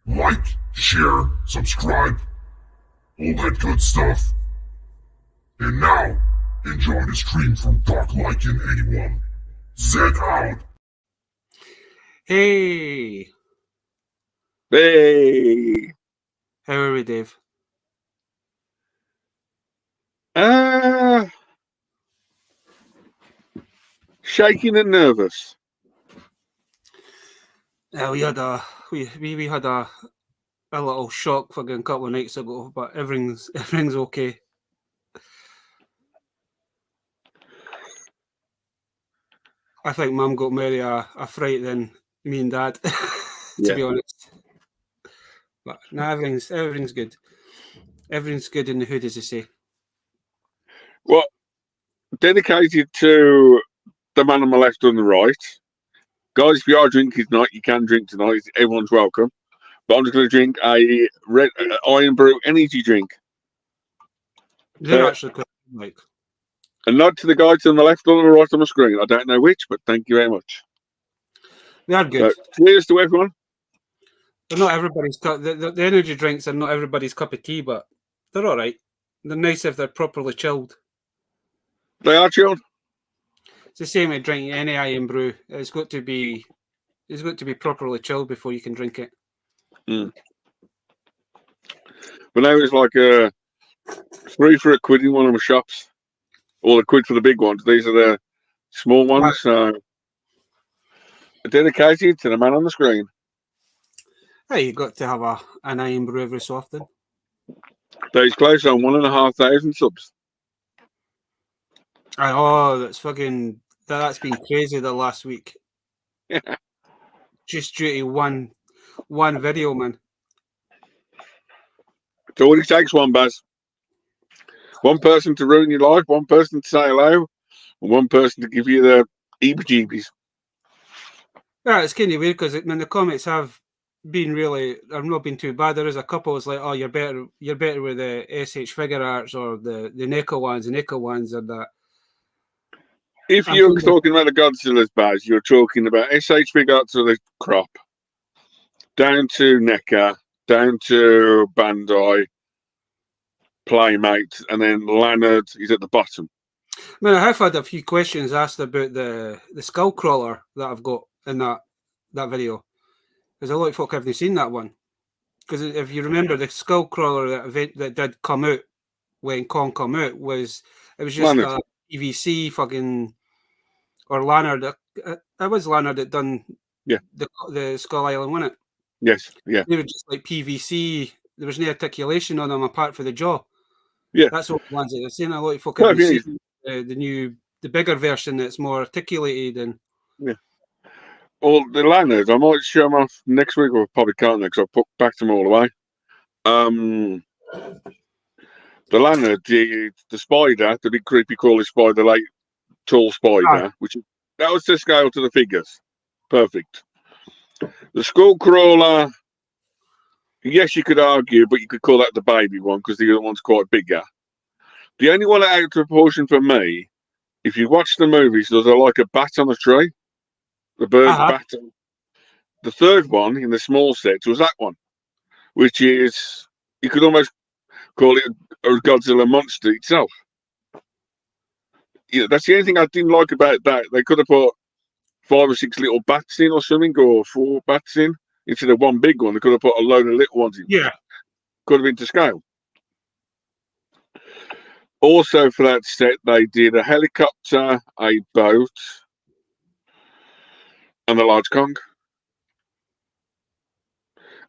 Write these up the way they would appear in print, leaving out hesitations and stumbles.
like, share, subscribe, all that good stuff. And now, enjoy the stream from Darklycan81. Z out. Hey! Hey! How are we, Dave? Shaking and nervous. We had a little shock fucking couple of nights ago, but everything's okay. I think Mum got more a fright than me and Dad, to be honest. But no, everything's good. Everything's good in the hood, as they say. Well, dedicated to the man on my left and the right. Guys, if you are drinking tonight, you can drink tonight. Everyone's welcome. But I'm just going to drink a red Iron Brew energy drink. They're actually quite like. A nod to the guy to the left or the right on the screen. I don't know which, but thank you very much. They are good. So, cheers to everyone. They're not everybody's cup. The energy drinks are not everybody's cup of tea, but they're all right. They're nice if they're properly chilled. They are chilled. It's the same with drinking any Iron Brew. It's got to be properly chilled before you can drink it. Mm. But now it's like $3 for a quid in one of the shops. Or a quid for the big ones. These are the small ones. So dedicated to the man on the screen. Hey, you got to have an Iron Brew every so often. Days close on 1,500 subs. Oh, that's been crazy the last week. Just due to one video, man. So what it takes one, Baz. One person to ruin your life, one person to say hello, and one person to give you the heebie-jeebies. Yeah, it's kind of weird because the comments have not been too bad. There is a couple that's like, oh, you're better with the SH figure arts or the NECA ones and that. If you're talking about the Godzilla's, Baz, you're talking about SH figure arts or the crop, down to NECA, down to Bandai, Playmate, and then Leonard is at the bottom. Man, I have had a few questions asked about the skull crawler that I've got in that video, because a lot of folk haven't seen that one. Because if you remember, the skull crawler that did come out when Kong come out it was just Leonard. PVC fucking or Leonard. It was Leonard that done the Skull Island, wasn't it? Yes, yeah. They were just like PVC. There was no articulation on them apart from the jaw. Yeah, that's what the ones that I've seen. A lot of folk have seen the bigger version that's more articulated and. Yeah. Well, the Leonard, I might show them off next week, or probably can't because I'll put them all away. The Leonard, the spider, the big creepy crawly spider, the late tall spider, that was to scale to the figures. Perfect. The skull crawler, yes, you could argue, but you could call that the baby one because the other one's quite bigger. The only one out of proportion for me, if you watch the movies, there's like a bat on a tree. The bird bat. The third one in the small set was that one, which is, you could almost call it a Godzilla monster itself. Yeah, that's the only thing I didn't like about that. They could have put 5 or 6 little bats in or something, or 4 bats in instead of one big one. They could have put a load of little ones in. Yeah, could have been to scale. Also, for that set, they did a helicopter, a boat, and a large Kong.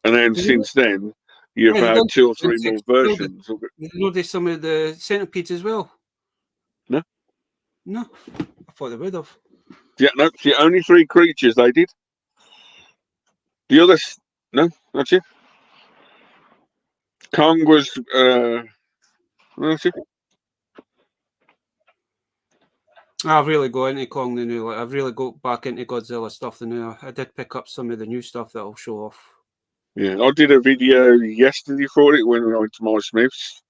And then since then, you've had 2 or 3 more versions. Did you notice some of the centipedes as well? No, I thought they would have. Yeah, no, see, only 3 creatures they did. The others, no, that's it. Kong was, that's it. I've really got into Kong the new. I've really got back into Godzilla stuff the new. I did pick up some of the new stuff that I'll show off. Yeah, I did a video yesterday for it when I went to my Smiths.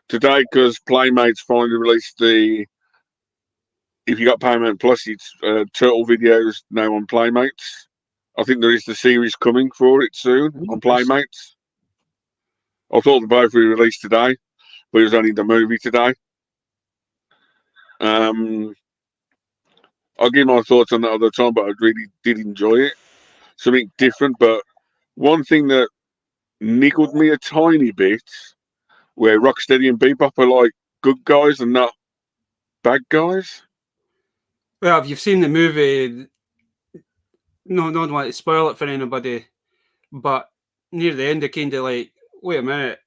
Today, because Playmates finally released the, if you got Paramount Plus, it's turtle videos now on Playmates. I think there is the series coming for it soon on Playmates. I thought they both were released today, but it was only the movie today. I'll give my thoughts on that other time, but I really did enjoy it. Something different, but one thing that nickled me a tiny bit, where Rocksteady and Bebop are like good guys and not bad guys. Well, if you've seen the movie, no, don't want to spoil it for anybody, but near the end, they kind of like, wait a minute,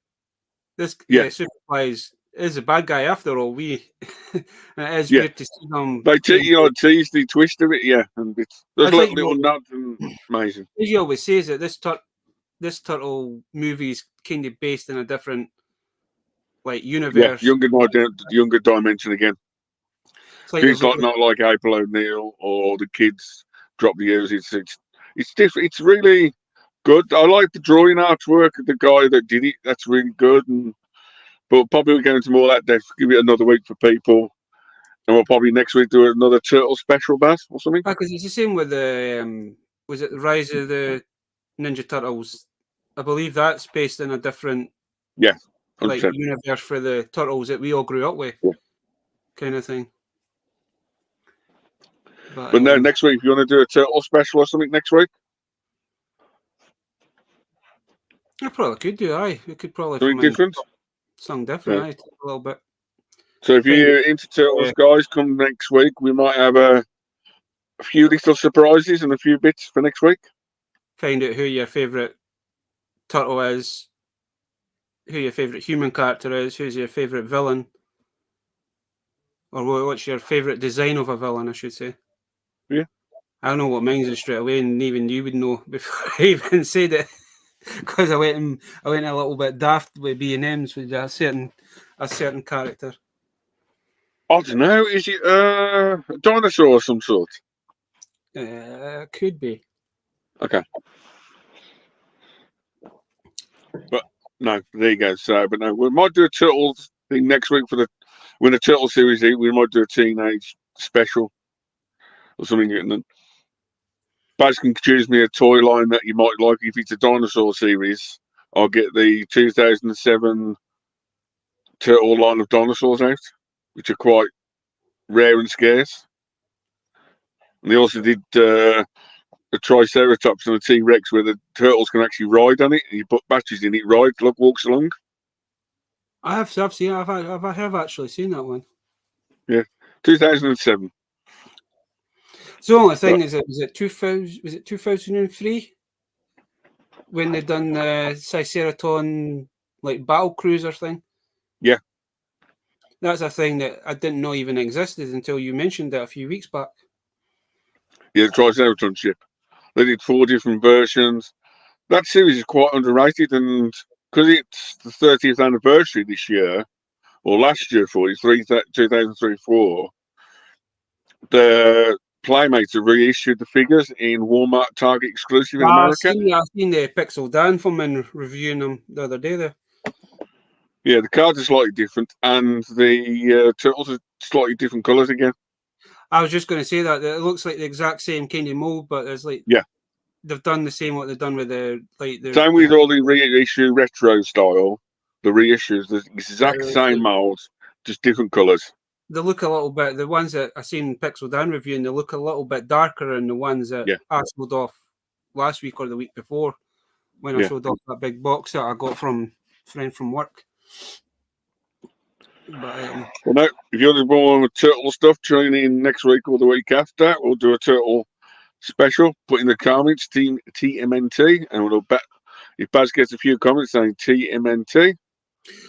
this Superfly is a bad guy after all. And it is weird to see them. They tease the twist of it, and there's like little nods and amazing. As you always say, that this turtle movie is kind of based in a different universe. Younger dimension again. It's like not like April O'Neil or the kids drop the ears. It's different. It's really good. I like the drawing artwork of the guy that did it. That's really good. But probably we'll go into more of that depth. Give it another week for people, and we'll probably next week do another turtle special, Baz, or something. Because it's the same with the was it the Rise of the Ninja Turtles? I believe that's based in a different universe for the turtles that we all grew up with, kind of thing. But no, next week, if you want to do a turtle special or something next week, I probably could do. We could probably something different. Something different, a little bit. So if you're into turtles, guys, come next week. We might have a few little surprises and a few bits for next week. Find out who your favourite turtle is, who your favourite human character is, who's your favourite villain, or what's your favourite design of a villain, I should say. Yeah. I know what mine is straight away, and even you would know before I even said it, because I went a little bit daft with B&Ms with a certain character. I don't know. Is it a dinosaur of some sort? Could be. Okay. But no, there you go. So, but no, we might do a turtles thing next week when the turtle series. We might do a teenage special or something. And then Baz can choose me a toy line that you might like. If it's a dinosaur series, I'll get the 2007 turtle line of dinosaurs out, which are quite rare and scarce. And they also did a Triceratops and a T-Rex where the turtles can actually ride on it, and you put batteries in it, walks along. I've seen. I have actually seen that one. Yeah, 2007. So the only thing was it 2000? Was it 2003 when they done the Triceratops battle cruiser thing? Yeah, that's a thing that I didn't know even existed until you mentioned it a few weeks back. Yeah, the Triceratops ship. They did 4 different versions. That series is quite underrated, and because it's the 30th anniversary this year, or last year, 2003-4, the Playmates have reissued the figures in Walmart Target exclusive in America. I've seen the Pixel Dan from and reviewing them the other day there. Yeah, the cards are slightly different, and the turtles are slightly different colours again. I was just going to say that it looks like the exact same kind of mold, but there's they've done the same what they've done with the same with all the reissue retro style. The reissues, the exact same molds, just different colours. They look a little bit. The ones that I seen Pixel Dan reviewing, they look a little bit darker than the ones that I showed off last week or the week before when I showed off that big box that I got from a friend from work. But well, no, if you're more with turtle stuff, tune in next week or the week after. We'll do a turtle special. Put in the comments team TMNT, and we'll bet if Baz gets a few comments saying TMNT,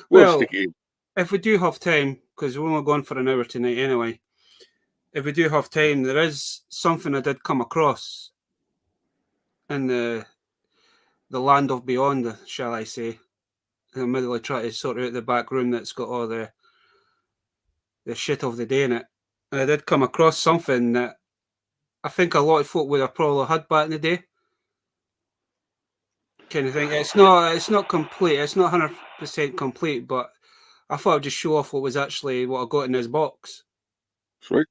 we'll stick it in. If we do have time, because we're only going for an hour tonight anyway. If we do have time, there is something I did come across in the land of beyond, shall I say. I'm immediately trying to sort out the back room that's got all the shit of the day in it. And I did come across something that I think a lot of folk would have probably had back in the day. Kind of thing. It's not complete. It's not 100% complete, but I thought I'd just show off what I got in this box. Sweet.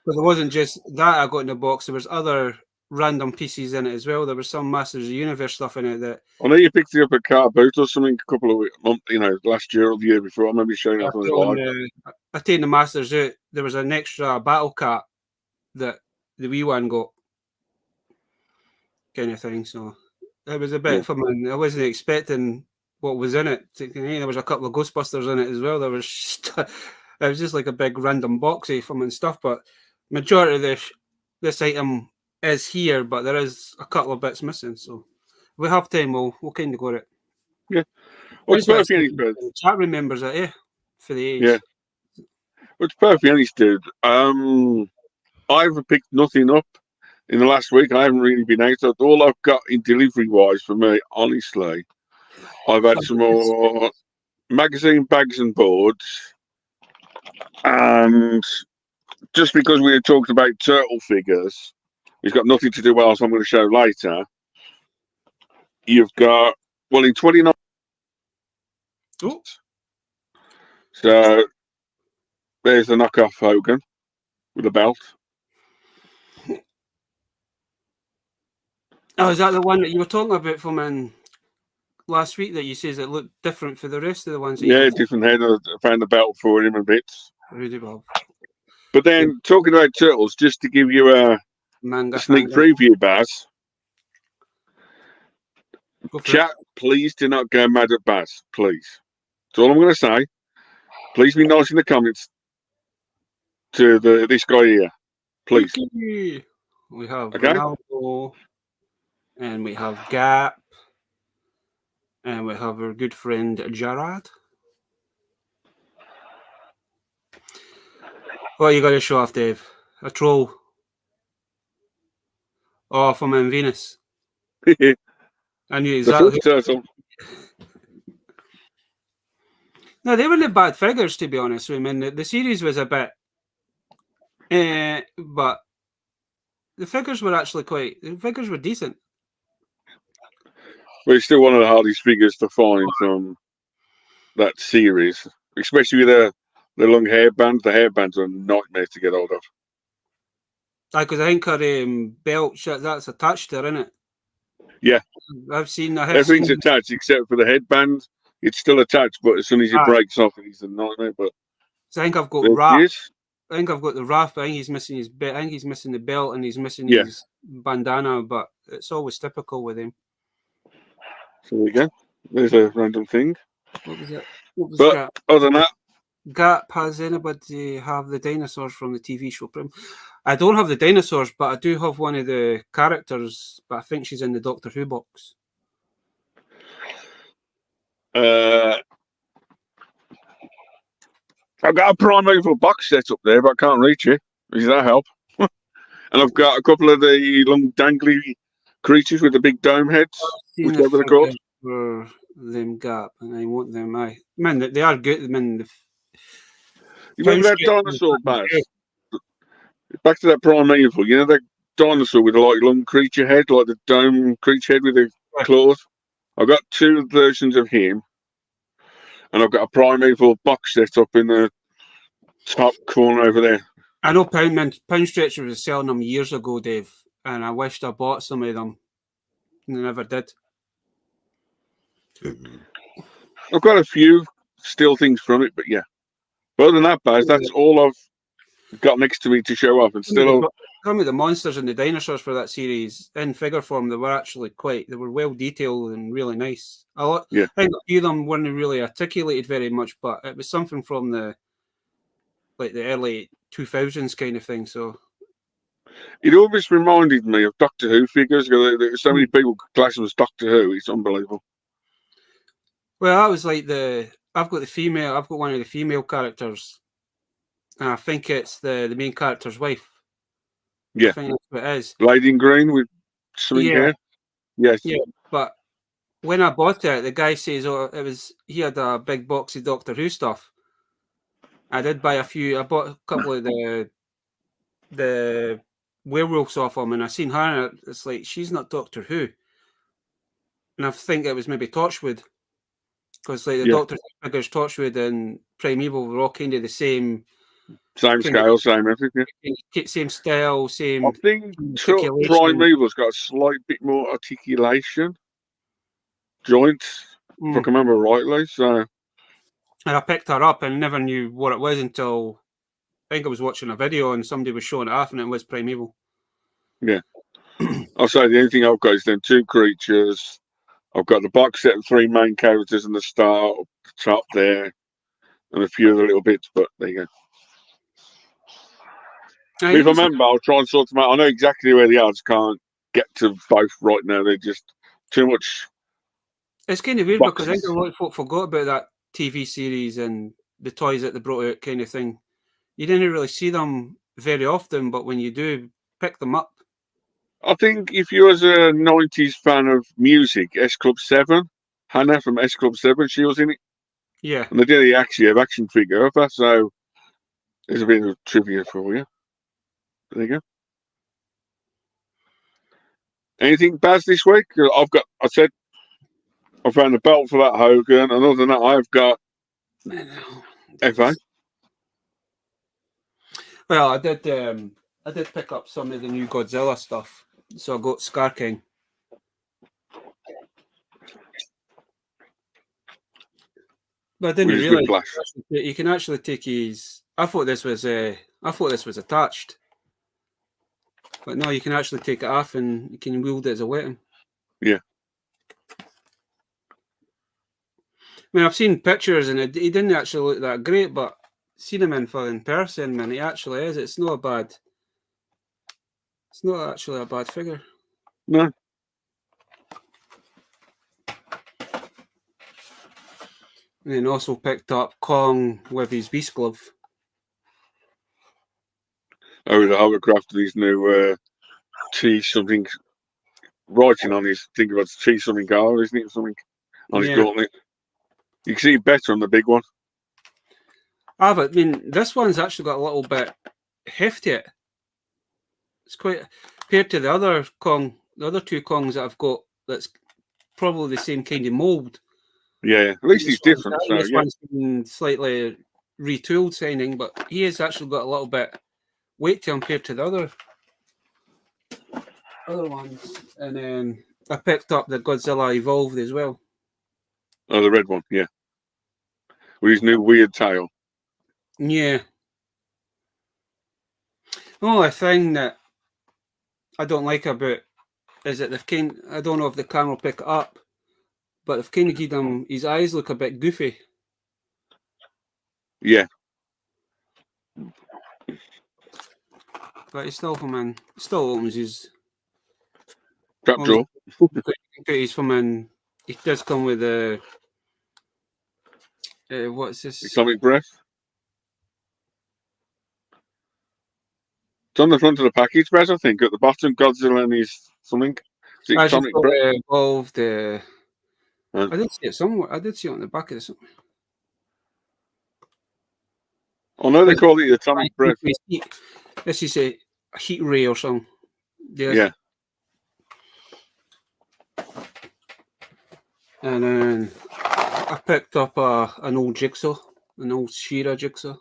But it wasn't just that I got in the box. There was other random pieces in it as well. There was some Masters of the Universe stuff in it that I know you picked it up at Car Boot or something a couple of months, last year or the year before. I remember you showing it on live. I taken the Masters out. There was an extra battle cat that the wee one got, kind of thing. So it was a bit fun. I wasn't expecting what was in it. There was a couple of Ghostbusters in it as well. There was it was just like a big random boxy from and stuff. But majority of this item is here, but there is a couple of bits missing. So if we have time, we'll kind of go at it. Yeah. Well, it's perfect, the chat remembers it, yeah, for the age. Yeah. Well, it's perfect, honest, dude. I've picked nothing up in the last week. I haven't really been out. All I've got in delivery-wise for me, honestly, I've had some more magazine bags and boards. And just because we had talked about turtle figures, it's got nothing to do with what I'm going to show later. You've got, well, in 29. Ooh. So there's the knockoff Hogan with a belt. Oh, is that the one that you were talking about from last week that you says it looked different for the rest of the ones? Yeah, different head. I found the belt for him and bits. Really well. But then, talking about turtles, just to give you a sneak preview, Baz. Chat, please do not go mad at Baz, please. That's all I'm going to say. Please be nice in the comments to this guy here, please. We have Ronaldo, and we have Gap, and we have our good friend Gerard. What are you going to show off, Dave? A troll? Oh, from Venus. I knew exactly. Turtle. No, they weren't bad figures, to be honest. I mean, the series was a bit, but the figures were actually the figures were decent. But it's still one of the hardest figures to find from that series, especially with the long hairband. The hairbands are a nightmare to get hold of. Because I think her belt, that's attached there, isn't it? Yeah. I've seen everything's attached except for the headband. It's still attached, but as soon as it breaks off, it's a nightmare. But so I think I've got Raph. I think I've got the Raph, but I think he's missing his belt. I think he's missing the belt and he's missing his bandana, but it's always typical with him. So there you go. There's a random thing. What was it? But other than that, Gap, has anybody have the dinosaurs from the TV show? I don't have the dinosaurs, but I do have one of the characters, but I think she's in the Doctor Who box. I've got a primeval box set up there, but I can't reach it. Does that help? And I've got a couple of the long dangly creatures with the big dome heads, whichever they're called. For them Gap, and I want them. Man, they are good. Man, you remember that dinosaur, Baz? Back to that primeval. You know that dinosaur with a long creature head, like the dome creature head with the claws? I've got two versions of him, and I've got a primeval box set up in the top corner over there. I know Pound Stretcher was selling them years ago, Dave, and I wished I bought some of them, and I never did. I've got a few still things from it, but yeah. Other than that, Baz, that's all I've got next to me to show off, and still. Some of the monsters and the dinosaurs for that series in figure form, they were actually they were well detailed and really nice. I think a few of them weren't really articulated very much, but it was something from the early 2000s kind of thing. So it always reminded me of Doctor Who figures. There's so many people class them as Doctor Who. It's unbelievable. Well, that was like I've got one of the female characters, and I think it's the main character's wife. Yeah, I think that's what it is. Lady in green with sweet hair. Yes. Yeah, but when I bought it, the guy says, he had a big box of Doctor Who stuff. I did buy a few. I bought a couple of the werewolves off him, and I seen her, and it's like, she's not Doctor Who. And I think it was maybe Torchwood, because like the Doctor Who figures, Torchwood and Primeval were all kind of the same Same scale, same everything. Same style, same. I think articulation. Prime Evil's got a slight bit more articulation, joints, if I can remember rightly. So, and I picked her up and never knew what it was until I think I was watching a video and somebody was showing it off, and it was Primeval. Yeah. I'll say the only thing I've got is them 2 creatures. I've got the box set of 3 main characters in the start, up the top there, and a few other little bits, but there you go. If I remember, I'll try and sort them out. I know exactly where they are, I just can't get to both right now. They're just too much. It's kind of weird because I think a lot of folk forgot about that TV series and the toys that they brought out kind of thing. You didn't really see them very often, but when you do, pick them up. I think if you was a 90s fan of music, S Club 7, Hannah from S Club 7, she was in it. Yeah. And they did actually have action figure of her, so there's a bit of trivia for you. There you go. Anything Baz this week? I found a belt for that Hogan, and other than that, I've got FA. Well, I did pick up some of the new Godzilla stuff. So I got Scar King. But I didn't realize you can actually take his. I thought this was attached, but no, you can actually take it off and you can wield it as a weapon. Yeah. I mean, I've seen pictures and he didn't actually look that great, but seen him in person, man, he actually is. It's not actually a bad figure. No. And then also picked up Kong with his Beast Glove. Oh, the hovercraft of his new T something writing on his, think about T something car, isn't it? Something on his gauntlet. You can see it better on the big one. But I mean, this one's actually got a little bit heftier. It's quite compared to the other two Kongs that I've got. That's probably the same kind of mold. Yeah, at least he's different. So this one's been slightly retooled signing, but he has actually got a little bit weight to him compared to the other ones. And then I picked up the Godzilla Evolved as well. Oh, the red one, yeah. With his new weird tail. Yeah. The only thing that I don't like about is that I don't know if the camera will pick it up, but they've kind of given him, his eyes look a bit goofy. Yeah. But he still opens his trapjaw. He's from in. He does come with a what's this? Atomic breath. It's on the front of the package, Brett, I think. At the bottom, Godzilla and his something. Atomic breath. Evolved. I did see it somewhere. I did see it on the back of this. I know they call it atomic breath. This is a heat ray or something. Yeah. And then I picked up an old jigsaw, an old She-Ra jigsaw.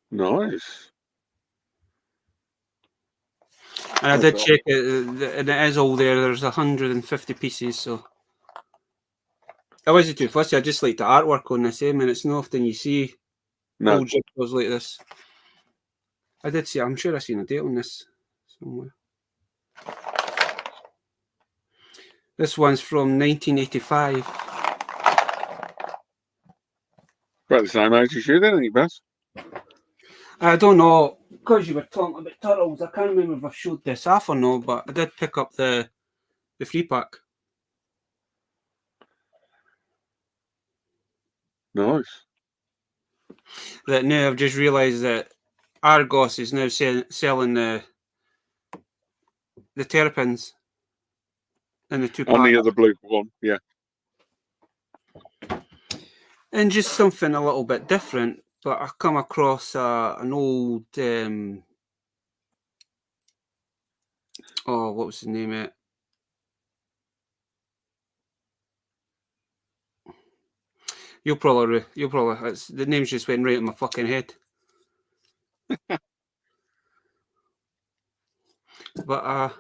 Nice. And I did check it, and it is all there. There's 150 pieces, so I wasn't too fussy. I just like the artwork on this, and it's not often you see old jigsaws like this. I did see. I'm sure I seen a date on this somewhere. This one's from 1985. About the same age as you, then, ain't it, Baz? I don't know, because you were talking about turtles. I can't remember if I showed this off or no, but I did pick up the free pack. Nice. That now I've just realised that Argos is now selling the Terrapins in the 2-pack. On the other blue one, yeah. And just something a little bit different, but I come across an old what was the name of it? You'll probably the names just went right in my fucking head. But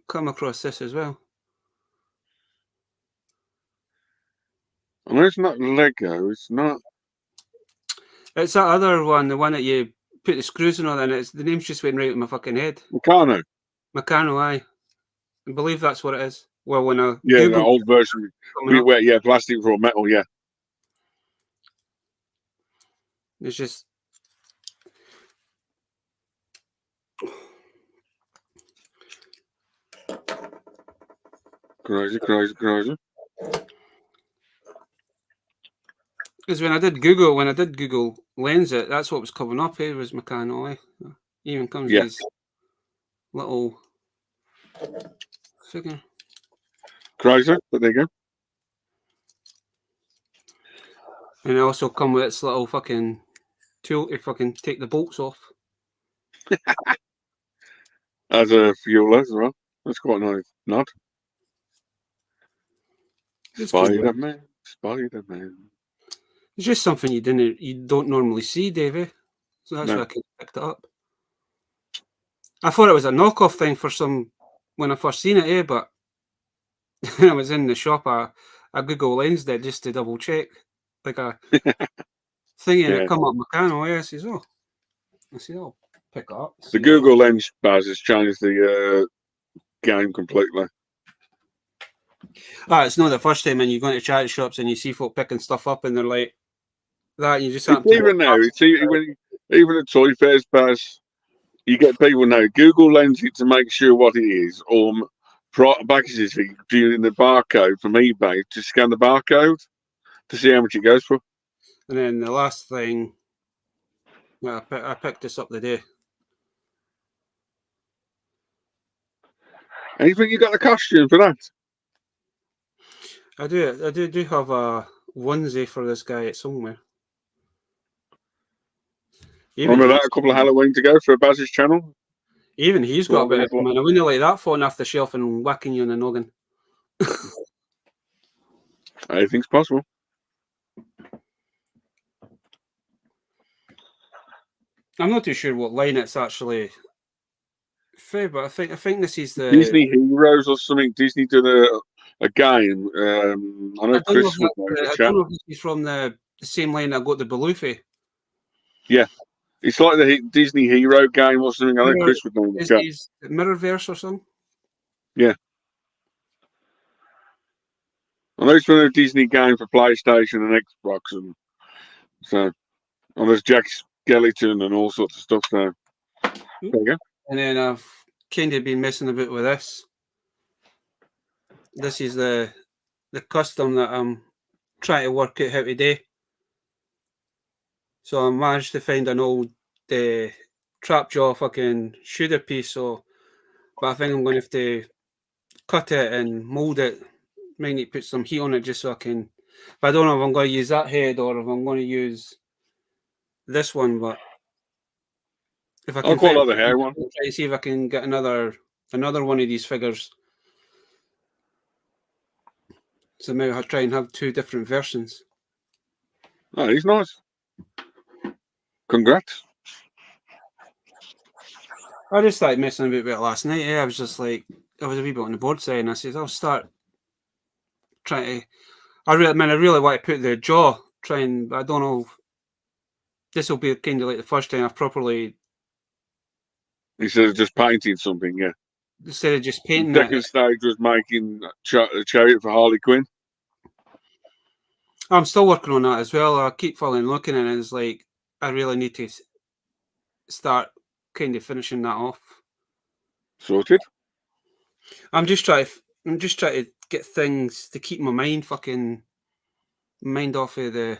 come across this as well. I know it's not Lego. It's not. It's that other one, the one that you put the screws in on, and it's the name's just went right in my fucking head. Meccano. Meccano, aye. I believe that's what it is. Well, when I Yeah, Google the old version. Yeah, plastic for metal. Yeah. It's just Crazy. because when I did Google lens it, that's what was coming up here was Meccano. Even comes with his little figure. Crazy, but there you go. And it also come with its little fucking tool to fucking take the bolts off. As a fuel as well. That's quite nice. Not. Spider-Man. It's just something you don't normally see, Davey. So that's why I picked it up. I thought it was a knockoff thing for some when I first seen it, but when I was in the shop, I Google lensed it just to double check, like a thing, and it come up Meccano. I says, "Oh, I'll pick it up." The Google lens bars has changed the game completely. It's not the first time when you go into charity shops and you see folk picking stuff up, and they're like that. And you just even now, even at toy fairs, bars, you get people now Google lens it to make sure what it is, or packages doing the barcode from eBay to scan the barcode to see how much it goes for. And then the last thing, I picked this up today. And you think you got the costume for that? I do have a onesie for this guy somewhere. Remember that a couple of Halloween to go for a Baz's channel? Even he's got a bit of I wouldn't like that falling off the shelf and whacking you in the noggin. Anything's possible. I'm not too sure what line it's actually for, but I think this is the Disney Heroes or something. Disney did a game. I know Chris would know I don't know if this is from the same line that got the Belufi. Yeah. It's like the Disney Hero game or something. I know Chris would know. Is Mirrorverse or something? Yeah. I know it's been a Disney game for PlayStation and Xbox, and so there's Jack Skeleton and all sorts of stuff. So there you go. And then I've kind of been messing about with this. This is the custom that I'm trying to work out how to do. So I managed to find an old trapjaw fucking shooter piece. But I think I'm going to have to cut it and mold it. Might need to put some heat on it just so I can. But I don't know if I'm going to use that head or if I'm going to use this one. But if I can, I'll call it the hair one. Try to see if I can get another one of these figures. So maybe I'll try and have two different versions. Oh, he's nice. Congrats. I just started messing about with it last night. I was just like, I was a wee bit on the board side, and I said, I'll start trying to. I really want to put the jaw. I don't know. This will be kind of like the first time I've properly. Instead of just painting something, yeah. Instead of just painting. The second stage was making a chariot for Harley Quinn. I'm still working on that as well. I keep following looking, and it's like I really need to start kind of finishing that off. Sorted. I'm just trying to get things to keep my mind off of the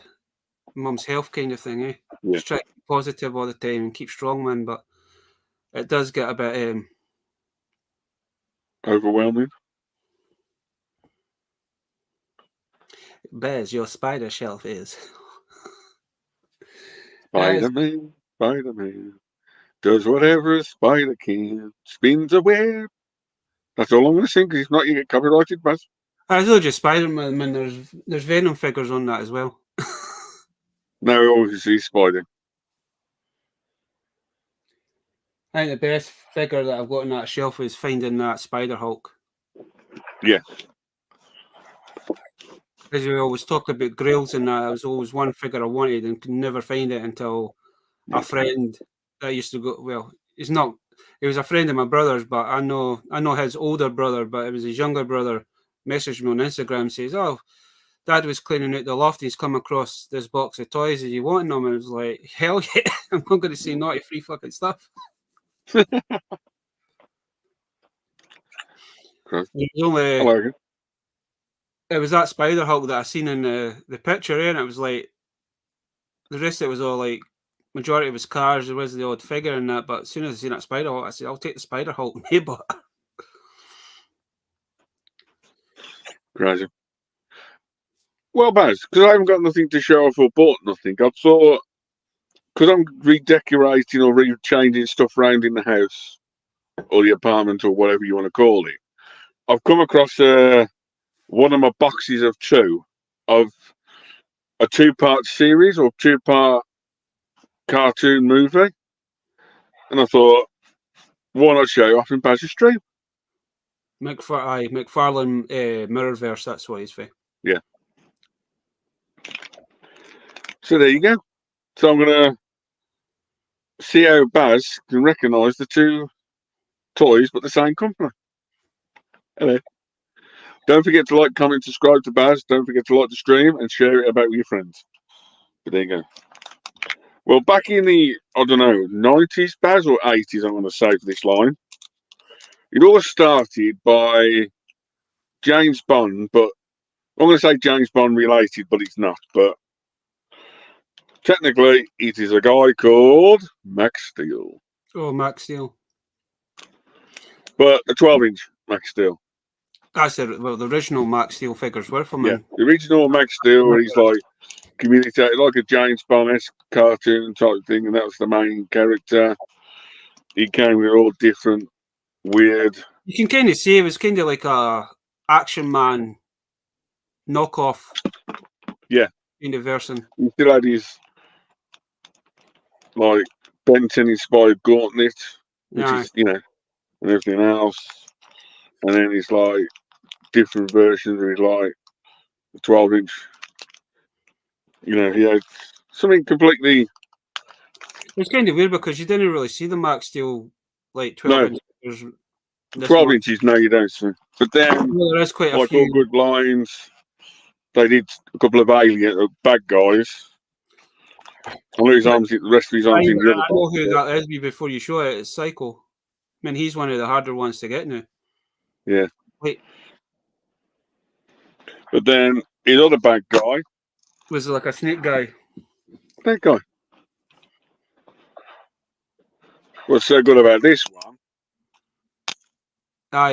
mum's health kind of thing. Yeah. Just try to be positive all the time and keep strong, man. But it does get a bit overwhelming. Bez, your spider shelf is. Spider-Man does whatever a spider can. Spins a web. That's all I'm going to sing because if not, you get copyrighted, Baz. It's not just Spider-Man. There's Venom figures on that as well. No, we always see Spider. I think the best figure that I've got on that shelf is finding that Spider Hulk. Yeah. As we always talk about grails and that, it was always one figure I wanted and could never find it until a friend that used to go. Well, he's not. He was a friend of my brother's, but I know his older brother, but it was his younger brother. Messaged me on Instagram, says, "Oh, Dad was cleaning out the loft. He's come across this box of toys. Are you wanting them?" And I was like, "Hell yeah! I'm not going to say naughty free fucking stuff." Okay. It was that Spider Hulk that I seen in the picture, and it was like the rest of it was all like majority of his cars. There was the odd figure in that, but as soon as I seen that Spider Hulk, I said, "I'll take the Spider Hulk." But Crazy. Well, Baz, because I haven't got nothing to show off or bought nothing, I thought, because I'm redecorating or rechanging stuff around in the house or the apartment or whatever you want to call it, I've come across one of my boxes of two of a two-part series or two-part cartoon movie, and I thought, why not show off in Baz's stream? McFarlane Mirrorverse, that's what he's for. Yeah. So there you go. So I'm going to see how Baz can recognise the two toys, but the same company. Hello. Don't forget to like, comment, subscribe to Baz. Don't forget to like the stream and share it about with your friends. But there you go. Well, back in the, I don't know, 90s, Baz, or 80s, I'm going to say for this line, it all started by James Bond, but I'm going to say James Bond related, but it's not. But technically, it is a guy called Max Steel. Oh, Max Steel. But a 12-inch Max Steel. That's it. Well, the original Max Steel figures were from him. The original Max Steel, where he's like communicated like a James Bond-esque cartoon type thing, and that was the main character. He came with all different weird. You can kind of see it was kind of like a Action Man knockoff. Yeah. Kind of version. He still had his like Benton-inspired gauntlet, which is, you know, and everything else. And then he's like different versions of his like 12-inch. You know, he had something completely. It's kind of weird because you didn't really see the Max Steel like 12 inches. 12 inches, no, you don't see. But then, well, there is quite like a few. all good lines, they did a couple of alien bad guys. I know his arms, the rest of his arms in the other. I know who that is before you show it. It's Psycho. I mean, he's one of the harder ones to get now. Yeah. Wait. But then his other bad guy was like a snake guy. That guy. What's so good about this one?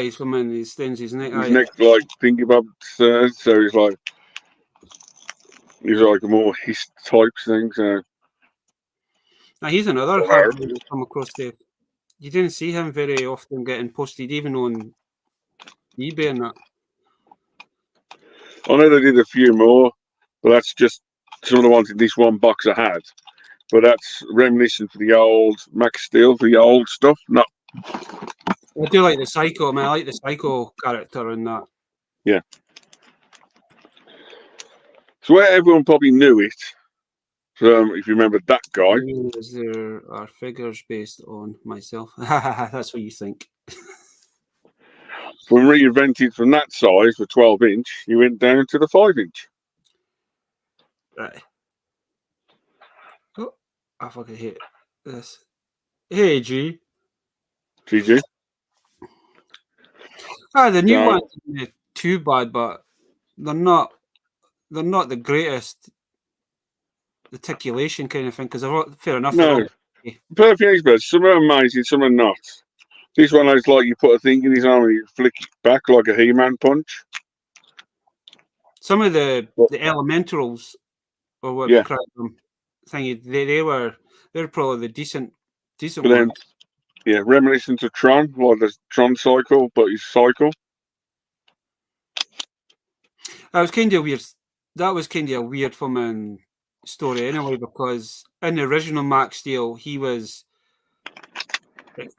He's coming. He stings his neck. His neck like thingy bob, so he's like a more his type thing. So now he's another hard one to come across there. You didn't see him very often getting posted, even on eBay and that. I know they did a few more, but that's just some of the ones in this one box I had. But that's reminiscent for the old Max Steel, for the old stuff. Not. I do like the Psycho. I mean, I like the Psycho character in that. Yeah. So where everyone probably knew it, if you remember that guy. There are figures based on myself. That's what you think. When reinvented from that size for 12-inch, you went down to the 5-inch. Right. Oh, I fucking hate this. Hey, G. GG. The new ones aren't too bad, but they're not the greatest articulation kind of thing, because they're fair enough. No. Perfect beds. Some are amazing, some are not. This one is like you put a thing in his arm and you flick it back like a He-Man punch. Some of the elementals, or what we call them, they're probably the decent but then, ones. Yeah, reminiscent of Tron, like the Tron cycle, but his cycle. That was kind of weird. That was kind of a weird fucking story anyway, because in the original Max Steel, he was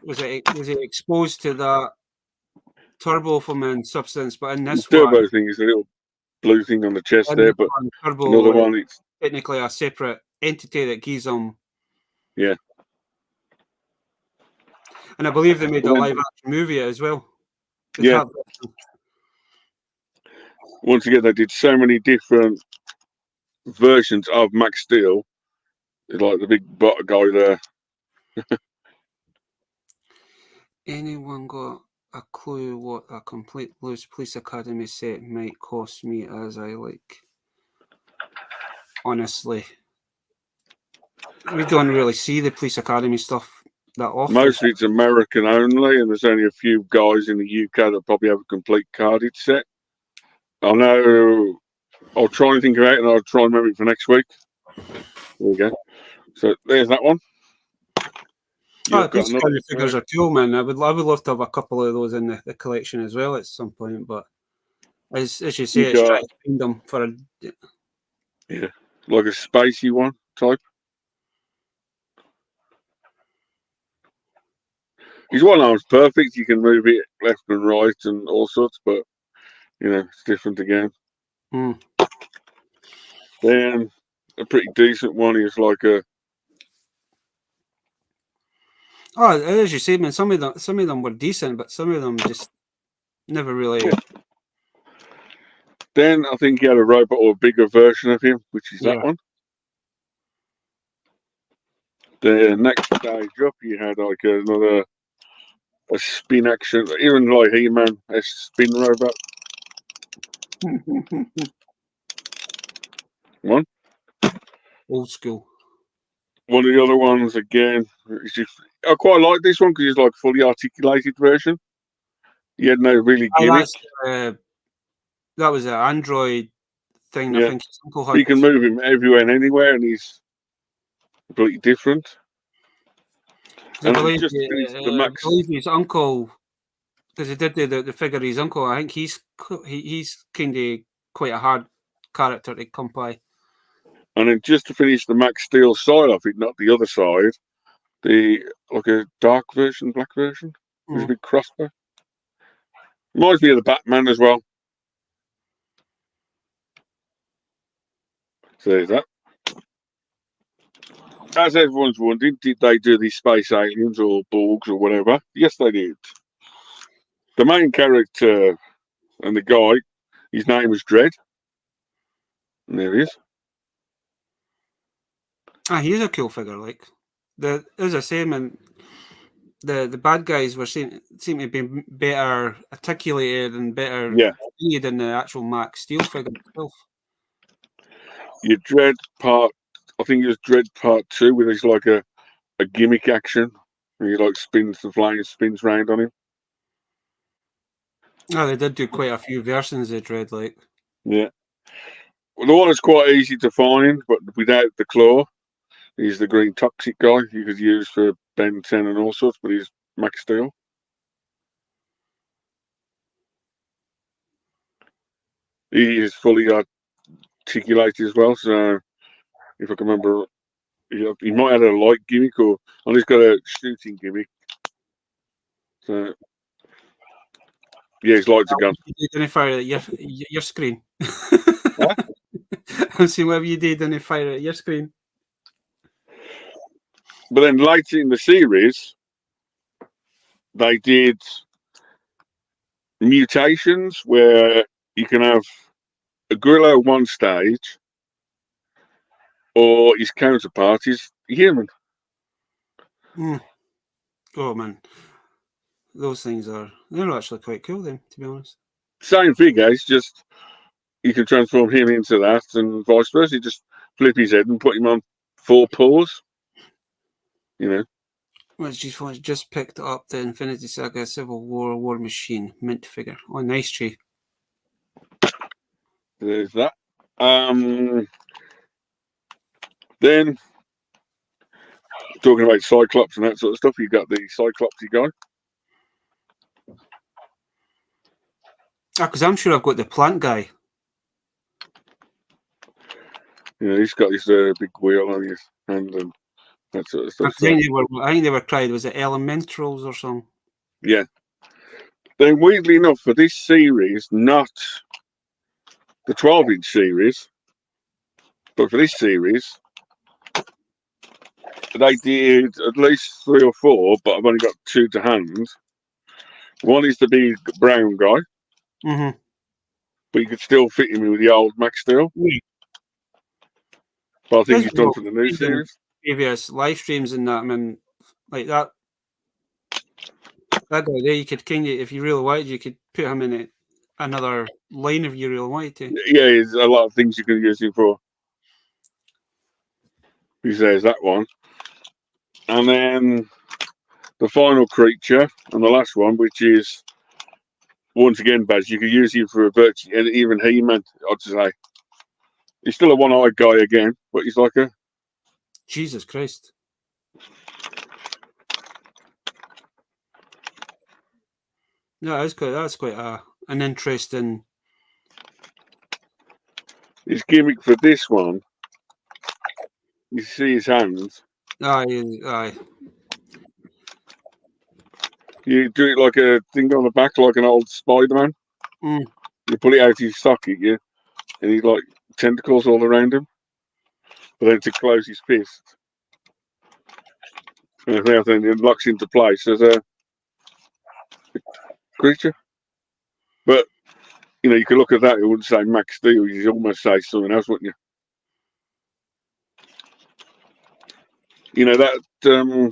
Was it exposed to that turbofilming substance? But in The this turbo one, thing is a little blue thing on the chest in there, this but one, turbo another is one, it's technically a separate entity that gives them. yeah. And I believe they made a Well, live action movie as well. yeah. Once again, they did so many different versions of Max Steel. Like the big butt guy there. Anyone got a clue what a complete loose police academy set might cost me? As I like, honestly, we don't really see the police academy stuff that often. Most of it's American only, and there's only a few guys in the UK that probably have a complete carded set. I know. I'll try and think about it, and I'll try and remember it for next week. There we go. So there's that one. These kind of figures are cool, man. I would love to have a couple of those in the collection as well at some point. But as you say, it's trying to find them for a like a spacey one type. His one arm's perfect. You can move it left and right and all sorts, but you know it's different again. Then a pretty decent one is like a. Oh, as you say, man, some of them were decent, but some of them just never really. Yeah. Then I think he had a robot or a bigger version of him, which is that one. The next stage up, you had like a spin action, even like He-Man, a spin robot. One. Old school. One of the other ones again. I quite like this one because it's like a fully articulated version. You had no really gimmick. That was an Android thing. Yeah. I think his uncle had. You can move him everywhere and anywhere, and he's completely different. And I believe his uncle, because he did the figure. His uncle, I think he's kind of quite a hard character to come by. And then just to finish the Max Steel side of it, not the other side, like a dark version, black version. There's a big crossbow. Reminds me of the Batman as well. So there's that. As everyone's wondering, did they do these space aliens or Borgs or whatever? Yes, they did. The main character and the guy, his name was Dredd. And there he is. He's a cool figure. Like as I say, man, the bad guys seem to be better articulated and better than the actual Max Steel figure itself. Your Dredd part, I think it was Dredd Part 2, where there's like a gimmick action, and he like spins the flame, spins round on him. Oh, they did do quite a few versions of Dredd, like. Yeah. Well, the one that's quite easy to find, but without the claw, he's the green toxic guy you could use for Ben 10 and all sorts, but he's Max Steel. He is fully articulated as well, so if I can remember, he might have a light gimmick, or at least got a shooting gimmick. So, yeah, he's lights a gun. You didn't fire at your screen. What? I'm seeing whether you didn't fire at your screen. But then later in the series, they did mutations where you can have a gorilla at one stage, or his counterpart is human. Oh man, those things they're actually quite cool then, to be honest. Same figure, it's just you can transform him into that and vice versa. You just flip his head and put him on 4 paws. You know. Well, just picked up the Infinity Saga Civil War Machine mint figure. Oh, nice tree. There's that. Then talking about Cyclops and that sort of stuff, you got the Cyclopsy guy. Because I'm sure I've got the plant guy. Yeah, he's got his big wheel on his hand and that sort of I stuff. think they were tried. Was it Elementals or something? Yeah. Then weirdly enough, for this series, not the 12-inch series, but for this series, they did at least 3 or 4, but I've only got 2 to hand. One is the big brown guy, but you could still fit him in with the old Max Steel. Yeah. But I think he's done for the new series. Previous live streams and that, I mean, like that guy there, you could kind of, if you really wanted, you could put him in another line if you really wanted to. Yeah, there's a lot of things you can use him for. He says that one. And then the final creature, and the last one, which is, once again, Baz, you could use him for a virtue, and even He-Man, I'd say. He's still a one-eyed guy again, but he's like a... Jesus Christ. No, that's quite an interesting... His gimmick for this one, you see his hands. Aye. You do it like a thing on the back, like an old Spider-Man. You pull it out of his socket, and he's like tentacles all around him. But then to close his fist, and then it locks into place as a creature. But you could look at that; it wouldn't say Max Steel. You'd almost say something else, wouldn't you? You know that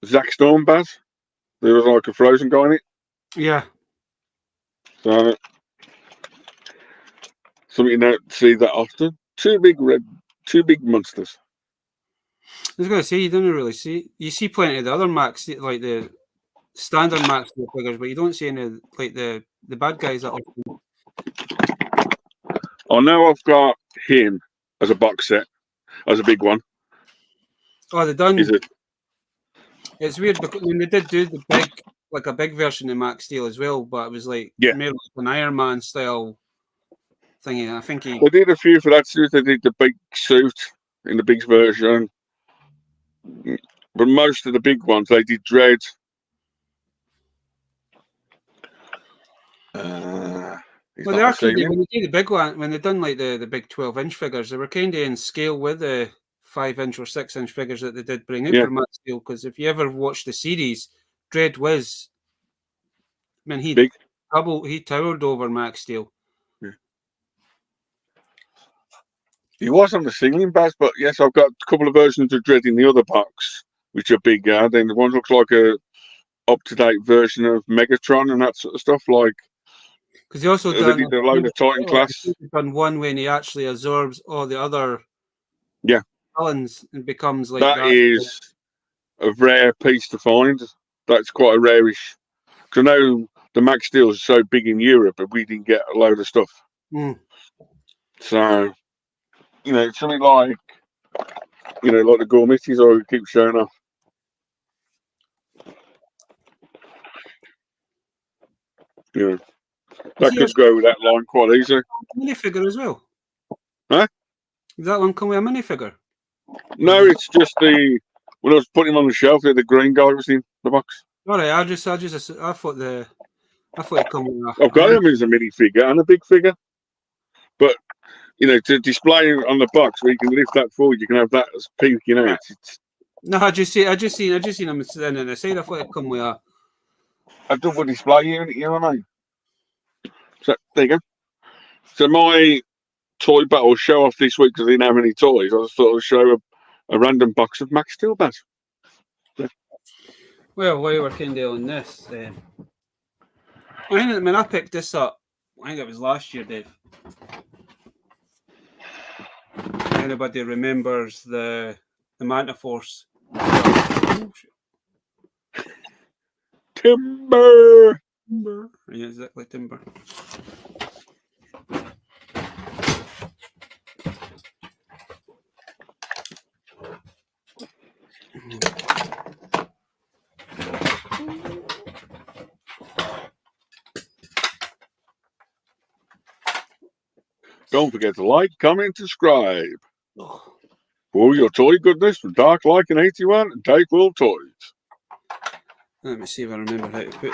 Zack Storm Baz? There was like a frozen guy in it. Yeah. So something you don't see that often. Two big monsters. I was going to say, you don't really see... You see plenty of the other Max, like the standard Max Steel figures, but you don't see any, like, the bad guys that often. I know I've got him as a box set, as a big one. Oh, they done... Is it? It's weird, because when they did do the big, like a big version of Max Steel as well, but it was like more like an Iron Man style thingy. I think They did a few for that suit. They did the big suit in the big version, but most of the big ones they did Dread. Well, they are kind of, when they do the big one, when they done like the big 12-inch figures, they were kind of in scale with the 5-inch or 6-inch figures that they did bring out for Max Steel. Because if you ever watched the series, Dread was, I mean, he towered over Max Steel. Yeah. He was on the ceiling, Baz, but yes, I've got a couple of versions of Dread in the other box, which are bigger. Then the one looks like a up-to-date version of Megatron and that sort of stuff. Like, because he also did a load of Titan class. He's done one when he actually absorbs all the other villains and becomes like that is a rare piece to find. That's quite a rarish. Because I know the Max Steels are so big in Europe, but we didn't get a load of stuff. So, something like, like the Gourmeties or keep showing off. That could go with that line quite easily. Minifigure as well. Huh? Does that one come with a minifigure? No, it's just when I was putting him on the shelf, the green guy was in the box. All right, I thought it come with I've got him as a minifigure and a big figure, but to display on the box where you can lift that forward, you can have that as peeking out. No, I just seen him sitting in the side. I thought it come with a double display unit. You know what I mean? So there you go. So my toy battle show off this week because I didn't have any toys. I just thought I'd show a random box of Max Steel Baz. Yeah. Well, while we're kind of on this, I picked this up. I think it was last year, Dave. Anybody remembers the Manta Force? Timber. Yeah, exactly, Timber. Don't forget to like, comment, subscribe. all your toy goodness from Darklycan81 and DaveWorldtoys. Let me see if I remember how to put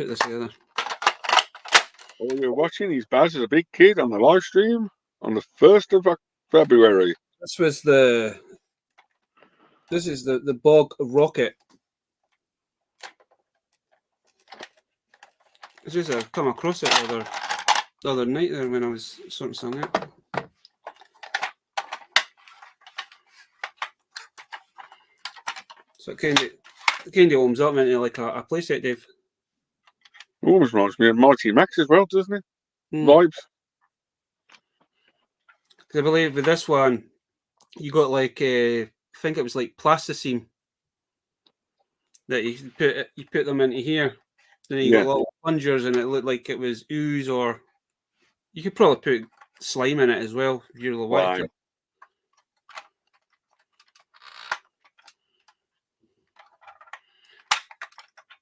this together. All you're watching is Baz as a big kid on the live stream on the 1st of February. This is the Bog Rocket. It's just I come across it the other night there when I was sorting something out. So it kind of warms up into like a playset, Dave. Almost reminds me of Mighty Max as well, doesn't it? Vibes. I believe with this one, you got like I think it was like plasticine that you put them into here. Then you got little plungers, and it looked like it was ooze, or you could probably put slime in it as well if you really wanted to.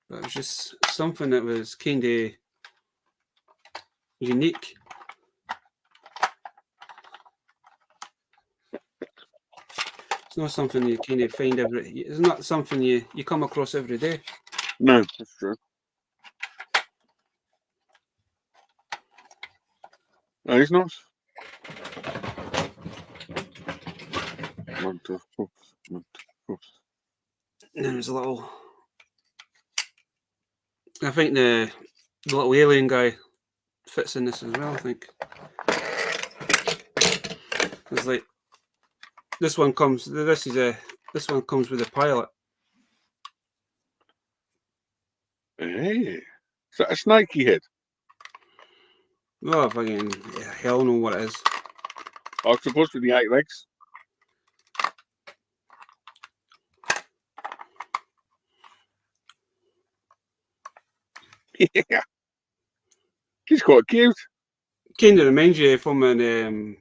But it was just something that was kind of unique. It's not something you kind of find it's not something you come across every day. No, that's true. Oh, he's nice. And then there's a little. I think the little alien guy fits in this as well. I think it's like this one comes. This one comes with a pilot. Hey, is that a snaky head? Oh, fucking hell know what it is. Octopus with the 8 legs. Yeah, he's quite cute. Kind of reminds you from an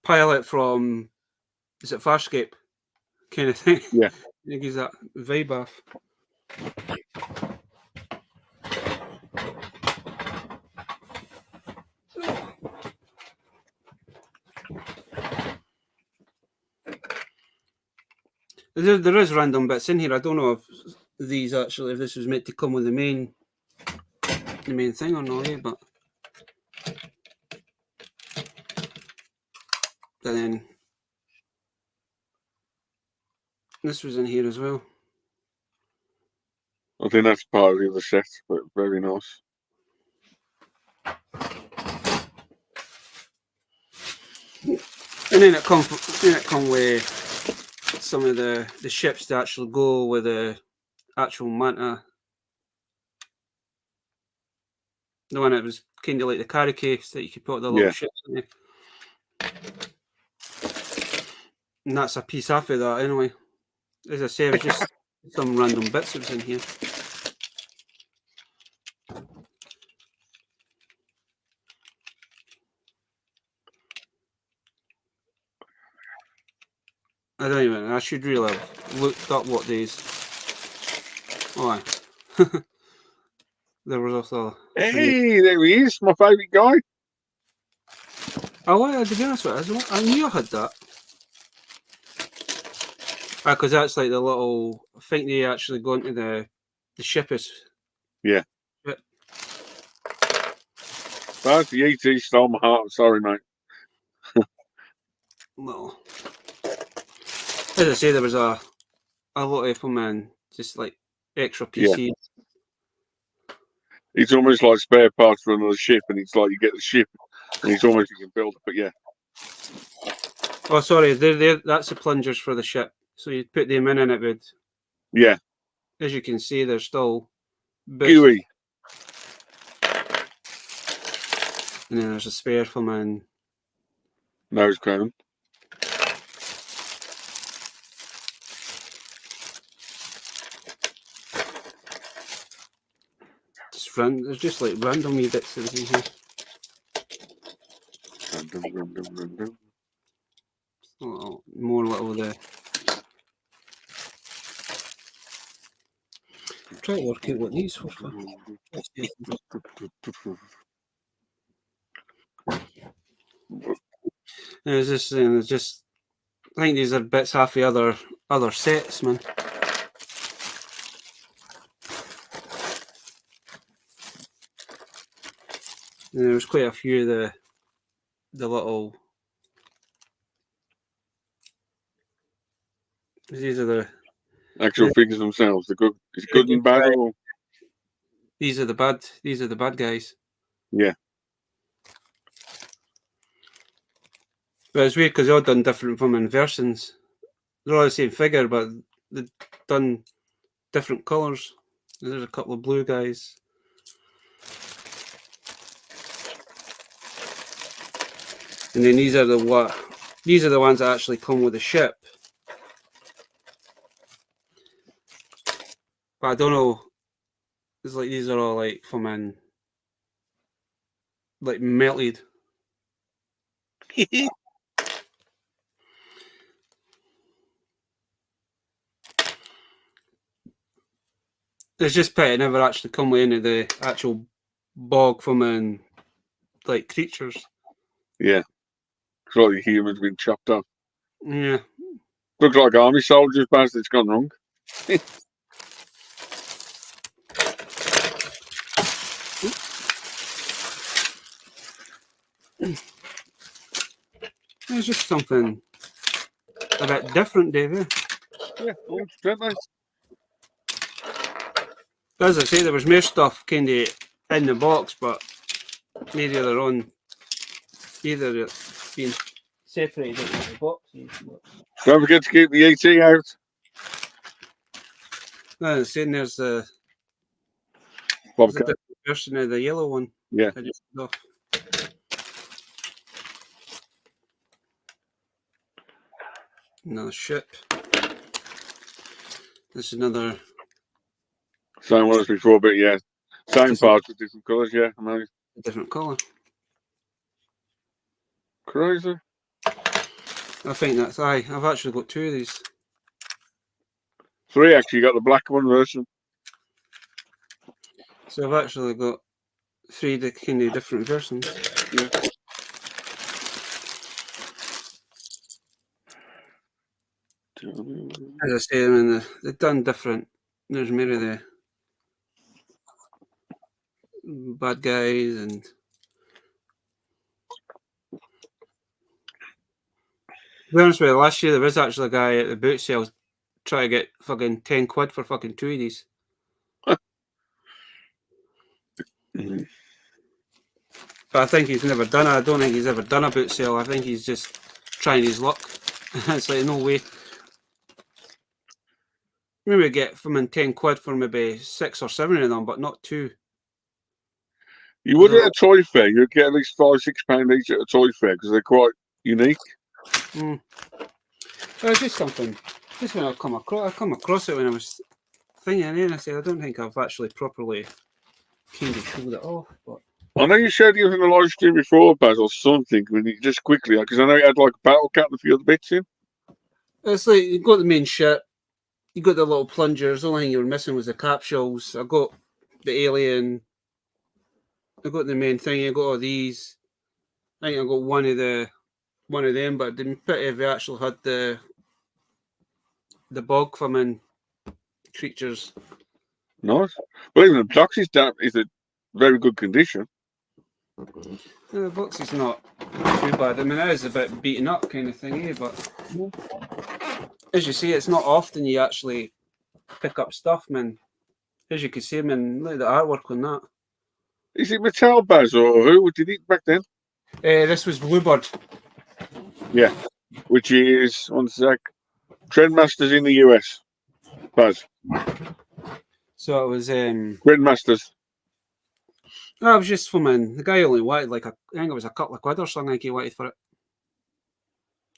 pilot from, is it Farscape kind of thing? Yeah, I think he's that vibe off. There is random bits in here. I don't know if these actually, if this was meant to come with the main thing or not, but and then this was in here as well. I think that's part of the other set, but very nice. And then it come with some of the ships that actually go with the actual manta. The one that was kind of like the carry case that you could put the little ships in there. And that's a piece off of that anyway. As I say, it was just some random bits that was in here. I don't even. I should really have looked up what these. Oh, there was also. Hey, there he is, my favourite guy. Oh, to be honest with you, I knew I had that. Because that's like the little. I think they actually go into the ship is. Yeah. That's the ET stole my heart. Sorry, mate. No. As I say, there was a lot of them and just like extra PCs. Yeah. It's almost like spare parts for another ship, and it's like you get the ship, and it's almost you can build it. But yeah. Oh, sorry, that's the plungers for the ship. So you put them in, and it would. Yeah. As you can see, they're still gooey. And then there's a spare for my nose cone. There's just like random wee bits in here. Random. More little there. Try to work out what these were for. And it's just, I think these are bits half the other sets, man. And there was quite a few of the little. These are the actual figures themselves. The good, is it good and bad, or these are the bad. These are the bad guys. yeah? But it's weird because they're all done different from versions. They're all the same figure, but they've done different colours. There's a couple of blue guys. And then these are the ones that actually come with the ship. But I don't know. It's like these are all like from like melted. It's just pity it never actually come with any of the actual bog from like creatures. Yeah, it's like the humans been chopped off. Yeah. Looks like army soldiers, but it's gone wrong. It's just something a bit different, Dave. Yeah, 100%. As I say, there was more stuff kind of in the box, but maybe they're on either being separated out of the boxes. Don't forget to keep the ET out. As I say, there's a Bobcat. different version of the yellow one. Yeah. I just off. Another ship. There's another. Same one as before, but yeah, same parts with different colours. Yeah, amazing. A different colour. Crazy. I think that's I've actually got two of these. 3 actually. You got the black one version. So I've actually got 3 kind of different versions. Yeah. As I say, I mean, they've done different. There's maybe the bad guys and. To be honest with you, last year there was actually a guy at the boot sale trying to get fucking 10 quid for fucking 2 of these. Mm-hmm. But I think he's never done it. I don't think he's ever done a boot sale. I think he's just trying his luck. It's like, no way. Maybe get from 10 quid for maybe 6 or 7 of them, but not 2. You would at a toy fair. You'd get at least £5, £6 each at a toy fair because they're quite unique. Well, it's just something. Just when I come across it when I was thinking, and I said, I don't think I've actually properly kind of showed it off. But I know you showed you in the live stream before, Baz, or something, when you just quickly, because I know you had like a battle cat and a few other bits in. it's like you've got the main ship, you got the little plungers. The only thing you were missing was the capsules. I got the alien. I got the main thing. I got all these. I think I got one of them, but I didn't pity if they actually had the bog from creatures. Nice. Well, even the box is a very good condition. The box is not too bad. I mean, it is a bit beaten up kind of thing, but as you see, it's not often you actually pick up stuff, man. As you can see, man, look at the artwork on that. Is it Mattel, Baz, or who did it back then? This was Bluebird. Yeah, which is, one sec, Trendmasters in the US, Baz. So it was. Trendmasters. No, it was just from the guy only wanted like I think it was a couple of quid or something. I think he wanted for it.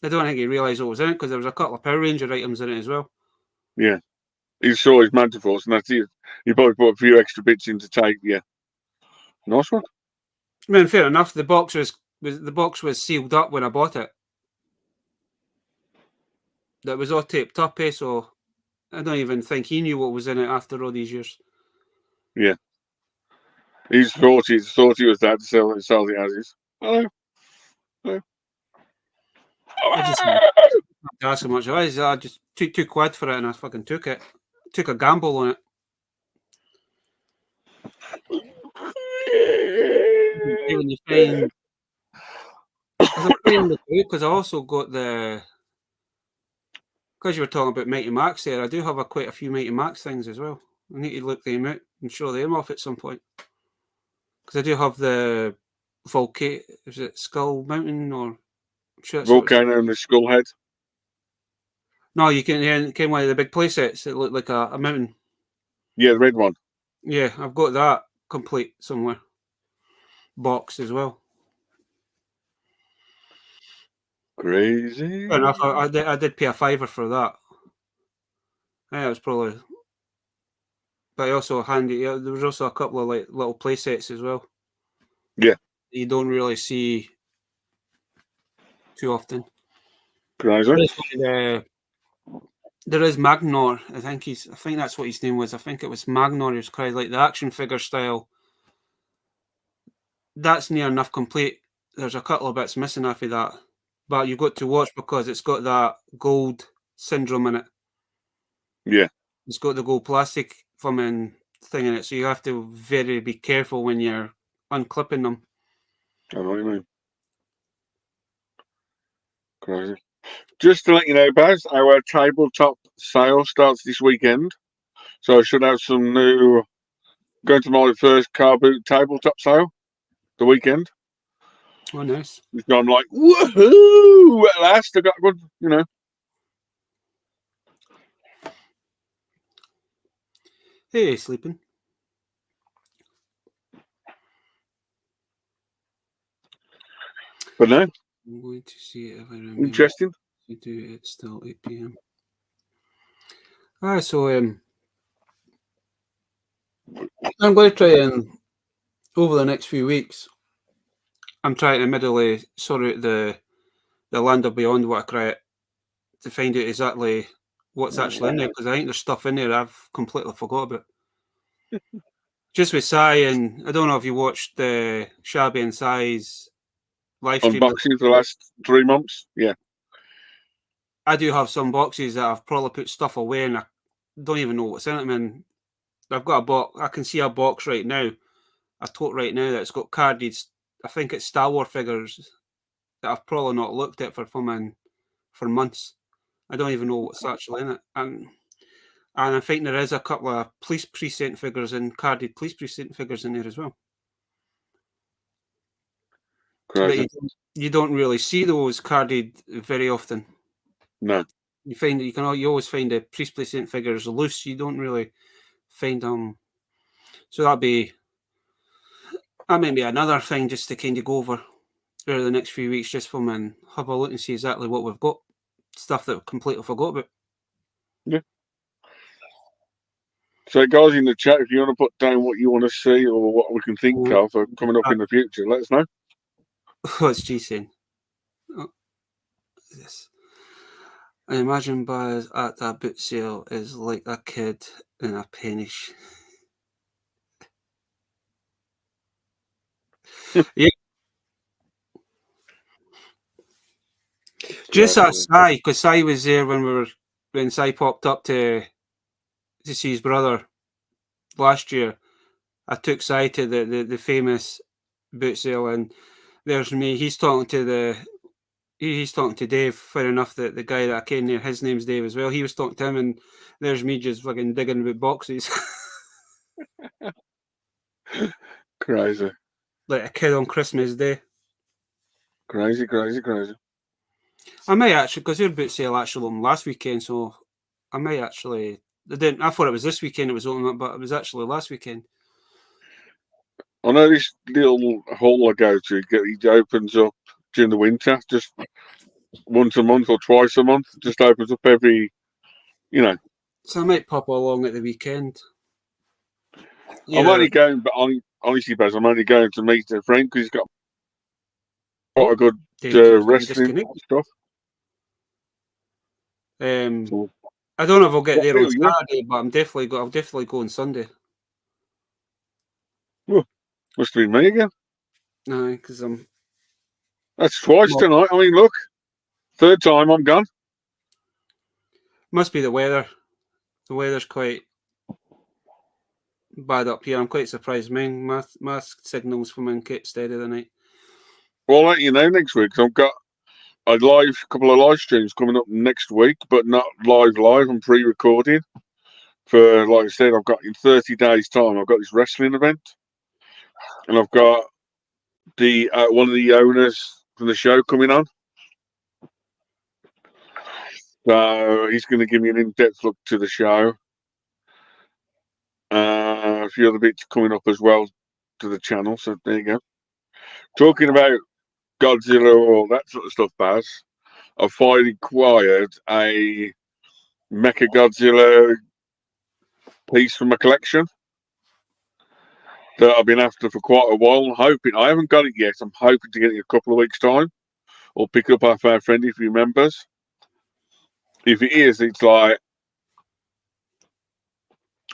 I don't think he realised what was in it because there was a couple of Power Ranger items in it as well. Yeah, he saw his Mantiforce, and that's it. He probably put a few extra bits in to take. Yeah, nice one. I mean, fair enough. The box was sealed up when I bought it. That was all taped up, so I don't even think he knew what was in it after all these years. Yeah, he thought he was that to sell the as is. Hello. I just not ask how much it was. I just took £2 for it and I fucking took it. Took a gamble on it. When you find, because I also got because you were talking about Mighty Max there, I do have quite a few Mighty Max things as well. I need to look them out and show them off at some point. Because I do have the volcano, is it Skull Mountain or Volcano and the Skull Head? No, you can one of the big play sets that look like a mountain. Yeah, the red one. Yeah, I've got that complete somewhere. Box as well. Crazy. Fair enough. I did pay £5 for that. Yeah, it was probably. But also handy. Yeah, there was also a couple of like little play sets as well. Yeah. You don't really see too often. Crazy. There is Magnor. I think that's what his name was. I think it was Magnor. He was quite like the action figure style. That's near enough complete. There's a couple of bits missing after that, but you've got to watch because it's got that gold syndrome in it. Yeah, it's got the gold plastic thing in it, so you have to be careful when you're unclipping them. I know what you mean. Crazy. Just to let you know, Baz, our tabletop sale starts this weekend, so I should have some new. Going to my first car boot tabletop sale the weekend. Oh, nice. So I'm like, woohoo! At last, I got good, Hey, sleeping. But no. I'm going to see if I remember. Interesting. To do it still 8 p.m. So I'm going to try and over the next few weeks. I'm trying to middle sort out the Land of Beyond what I create to find out exactly what's actually in there, because I think there's stuff in there I've completely forgot about. Just with Sai, and I don't know if you watched the Shabby and Sai's livestream. Unboxing for the last 3 months, yeah. I do have some boxes that I've probably put stuff away and I don't even know what's in them. And I've got a box. I can see a box right now, a tote right now that's got carded. I think it's Star Wars figures that I've probably not looked at for months. I don't even know what's actually in it. And I think there is a couple of police precinct figures and carded police precinct figures in there as well. But you don't really see those carded very often. No. You find that you always find the police precinct figures loose. You don't really find them. So that may be another thing just to kind of go over the next few weeks, just for me and have a look and see exactly what we've got. Stuff that we completely forgot about. Yeah. So, guys in the chat, if you want to put down what you want to see or what we can think of coming up in the future, let us know. What's G saying? Oh, yes. I imagine Baz at that boot sale is like a kid in a penny. Yeah. Just ask Sai, because Sai was there when Sai popped up to see his brother last year. I took Sai to the famous boot sale, and there's me. He's talking to Dave. Fair enough, that the guy that I came there, his name's Dave as well. He was talking to him, and there's me just fucking digging about boxes. Crazy. Like a kid on Christmas Day. Crazy. I may actually, because your boot sale actually opened last weekend, so I may actually. I thought it was this weekend it was opening up, but it was actually last weekend. I know this little hall I go to, it opens up during the winter, just once a month or twice a month. Just opens up every, So I might pop along at the weekend. Yeah. I'm only going, but honestly, Baz, I'm only going to meet a friend because he's got quite a good wrestling stuff. I don't know if I'll get there on Saturday, but I'll definitely go on Sunday. Well, must have been me again. No, because That's twice tonight. I mean, look. Third time I'm gone. Must be the weather. The weather's quite bad up here. I'm quite surprised. My signals from in kept steady the night. Well, I'll let you know next week. 'Cause I've got a couple of live streams coming up next week, but not live. I'm pre-recording for, like I said, I've got in 30 days' time. I've got this wrestling event, and I've got the one of the owners from the show coming on. So he's going to give me an in-depth look to the show. A few other bits coming up as well to the channel. So there you go. Talking about Godzilla or all that sort of stuff, Baz, I've finally acquired a Mecha Godzilla piece from my collection that I've been after for quite a while. I haven't got it yet. I'm hoping to get it in a couple of weeks' time, or pick it up off our friend if he remembers. If it is, it's like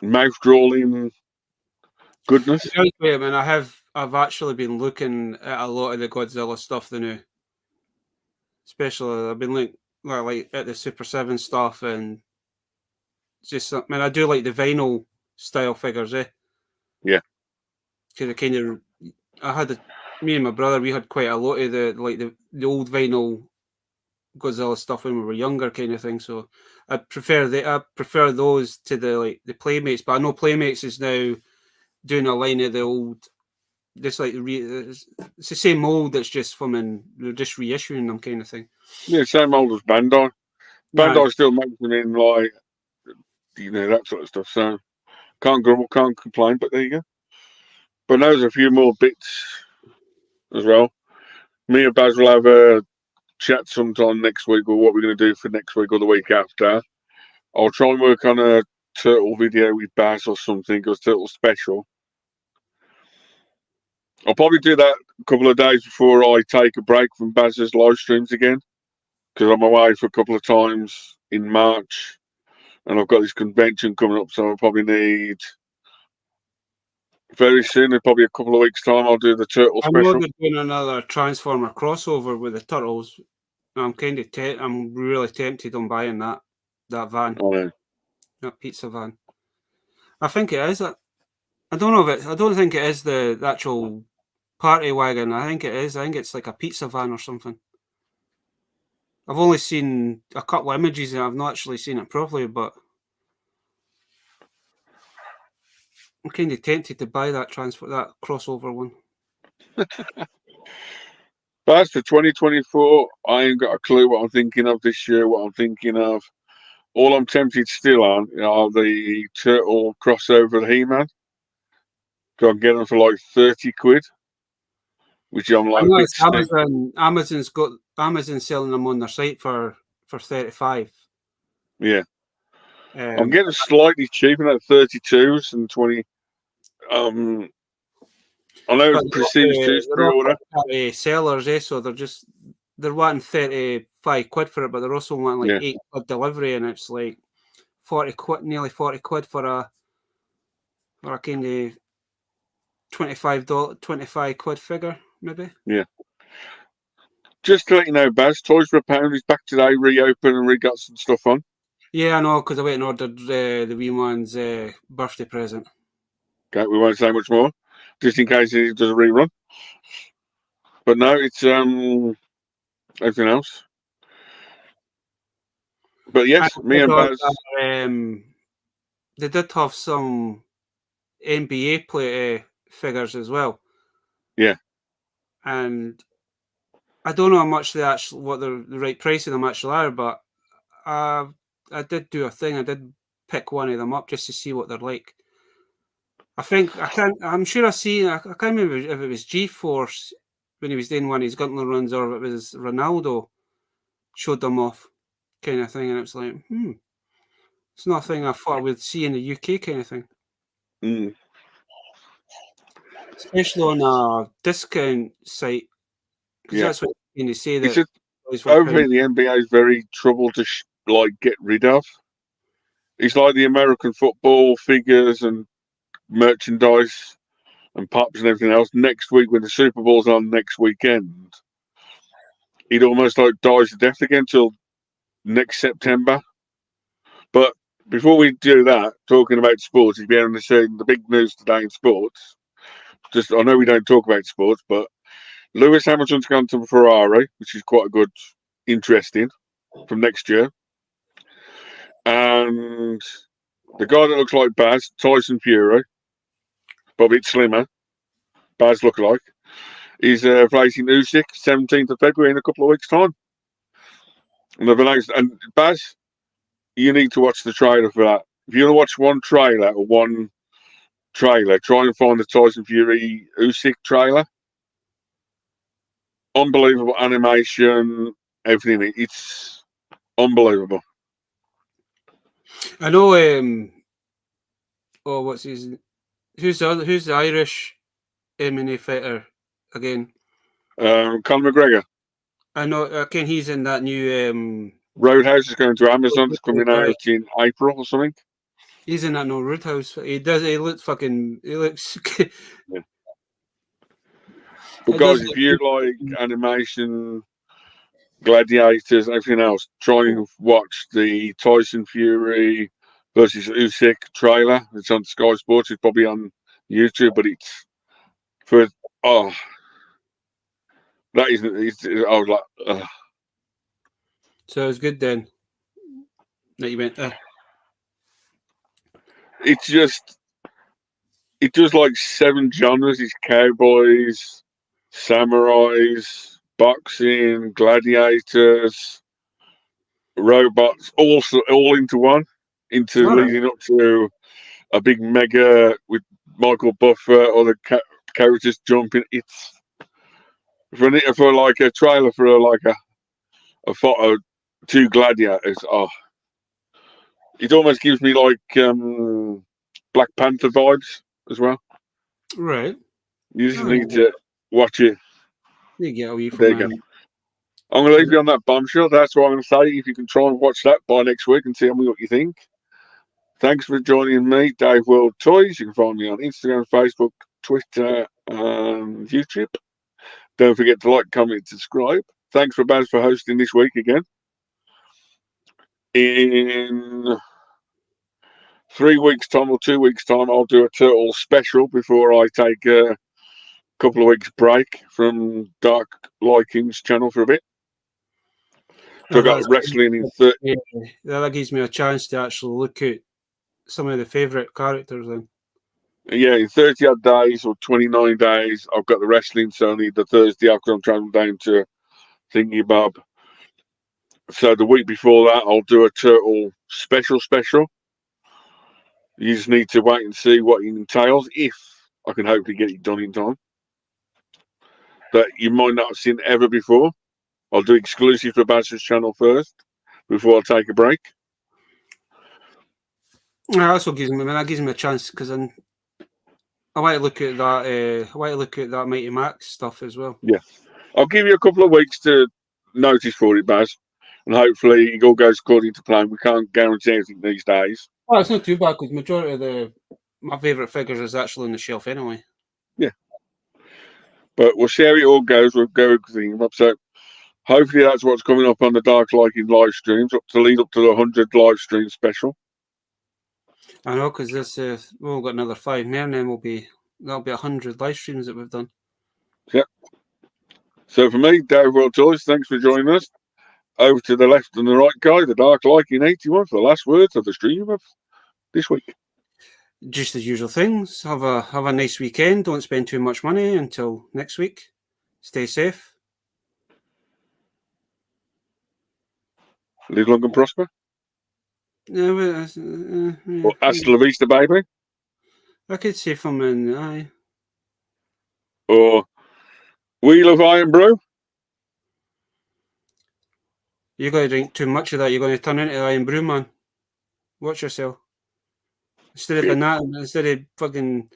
mouth drawing goodness. Wait a minute, I've actually been looking at a lot of the Godzilla stuff the new. Especially I've been looking like at the Super 7 stuff, and just I do like the vinyl style figures, Yeah. Because me and my brother, we had quite a lot of the old vinyl Godzilla stuff when we were younger, kind of thing. So I prefer those to the Playmates. But I know Playmates is now doing a line of the old, just like it's the same mold. That's just they're just reissuing them, kind of thing. Yeah, same old as Bandai. Bandai still makes them in like that sort of stuff. So can't grumble, can't complain. But there you go. But there's a few more bits as well. Me and Baz will have a chat sometime next week, or what we're going to do for next week or the week after. I'll try and work on a turtle video with Baz or something, or turtle special. I'll probably do that a couple of days before I take a break from Baz's live streams again, because I'm away for a couple of times in March, and I've got this convention coming up, so I'll probably need very soon, in probably a couple of weeks' time, I'll do the turtle special. I know they're doing another Transformer crossover with the Turtles. I'm I'm really tempted on buying that van, that pizza van. I think it is. I don't know if I don't think it is the actual party wagon. I think it is. I think it's like a pizza van or something. I've only seen a couple of images and I've not actually seen it properly, but I'm kind of tempted to buy that crossover one. But as for 2024, I ain't got a clue what I'm thinking of this year, what I'm thinking of. All I'm tempted still on are the turtle crossover He-Man. So I can get them for like 30 quid, which I'm like. Amazon's selling them on their site for 35. Yeah. I'm getting slightly cheaper at 32s and 20. I know Prestige pre-order. Sellers, so they're wanting 35 quid for it, but they're also wanting like 8 quid delivery, and it's like 40 quid, nearly 40 quid for a kind of $25 quid figure, maybe. Yeah. Just to let you know, Baz, Toys for a Pound is back today, reopened and re-got some stuff on. Yeah, I know, because I went and ordered the wee one's birthday present. Okay, we won't say much more, just in case it does a rerun. But no, it's everything else. But yes, me and Baz. They did have some NBA play figures as well. Yeah. And I don't know how much what the right price of them actually are, but I did do a thing. I did pick one of them up just to see what they're like. I'm sure I can't remember if it was G-Force when he was doing one of his Guntler runs, or if it was Ronaldo showed them off, kind of thing, and it was like, it's not a thing I thought I would see in the UK, kind of thing. Especially on a discount site, because that's what you say that over here, the NBA is very trouble to get rid of. It's like the American football figures and merchandise and pops and everything else. Next week, when the Super Bowl's on next weekend, he'd almost like dies to death again till next September. But before we do that, talking about sports, if you haven't seen the big news today in sports, just I know we don't talk about sports, but Lewis Hamilton's gone to Ferrari, which is quite a good, interesting from next year. And the guy that looks like Baz, Tyson Fury, but a bit slimmer, Baz look like, is facing Usyk 17th of February in a couple of weeks' time. And they've announced, and Baz, you need to watch the trailer for that. If you want to watch one trailer or one trailer, try and find the Tyson Fury Usyk trailer. Unbelievable animation, everything. It's unbelievable. I know. Oh, what's his? Who's the Irish MMA fighter again? Conor McGregor. I know. Ken, he's in that new. Roadhouse is going to Amazon. It's coming out in April or something. He's in that no Roadhouse. He does. He looks fucking. He looks. Yeah. But guys, if you like animation, gladiators, everything else, try and watch the Tyson Fury versus Usyk trailer. It's on Sky Sports. It's probably on YouTube, but it's for that isn't. I was like, So it was good then. That you went. It's just, it does like 7 genres. It's cowboys, samurais, boxing, gladiators, robots, all into one, leading up to a big mega with Michael Buffer or the characters jumping. It's for like a trailer for like a photo, 2 gladiators. It almost gives me like Black Panther vibes as well. Right. You just need to watch it. You get away from there you go. I'm going to leave you on that bombshell. That's what I'm going to say. If you can try and watch that by next week and tell me what you think. Thanks for joining me, DaveWorldtoys. You can find me on Instagram, Facebook, Twitter, and YouTube. Don't forget to like, comment, subscribe. Thanks for Baz for hosting this week again. In 3 weeks' time or 2 weeks' time, I'll do a Turtle special before I take a couple of weeks' break from Darklycan's channel for a bit. So I've got wrestling in 30. Yeah, that gives me a chance to actually look at some of the favourite characters then. Yeah, in 30 odd days or 29 days, I've got the wrestling. So only the Thursday after I'm traveling down to Thingy Bob. So the week before that, I'll do a Turtle special. You just need to wait and see what it entails, if I can hopefully get it done in time. That you might not have seen ever before. I'll do exclusive for Baz's channel first, before I take a break. Yeah, that's what gives me a chance, because I want to look at that. I want to look at that Mighty Max stuff as well. Yeah, I'll give you a couple of weeks to notice for it, Baz, and hopefully it all goes according to plan. We can't guarantee anything these days. Well, it's not too bad, because majority of my favourite figures is actually on the shelf anyway. Yeah, but we'll see how it all goes. We'll go everything up. So hopefully that's what's coming up on the Darklycan live streams, up to lead up to the 100 live stream special. I know, because this we've got another 5 more, and then that'll be 100 live streams that we've done. Yep. So for me, DaveWorldtoys, thanks for joining us. Over to the left and the right guy, the Darklycan81 for the last words of the stream of this week. Just the usual things. Have a nice weekend. Don't spend too much money until next week. Stay safe. Live long and prosper. Yeah, Well, hasta la vista, baby. I could say from an eye. Or we love Iron Brew. You're going to drink too much of that. You're going to turn into Iron Brew Man. Watch yourself. Instead of banana, instead of fucking,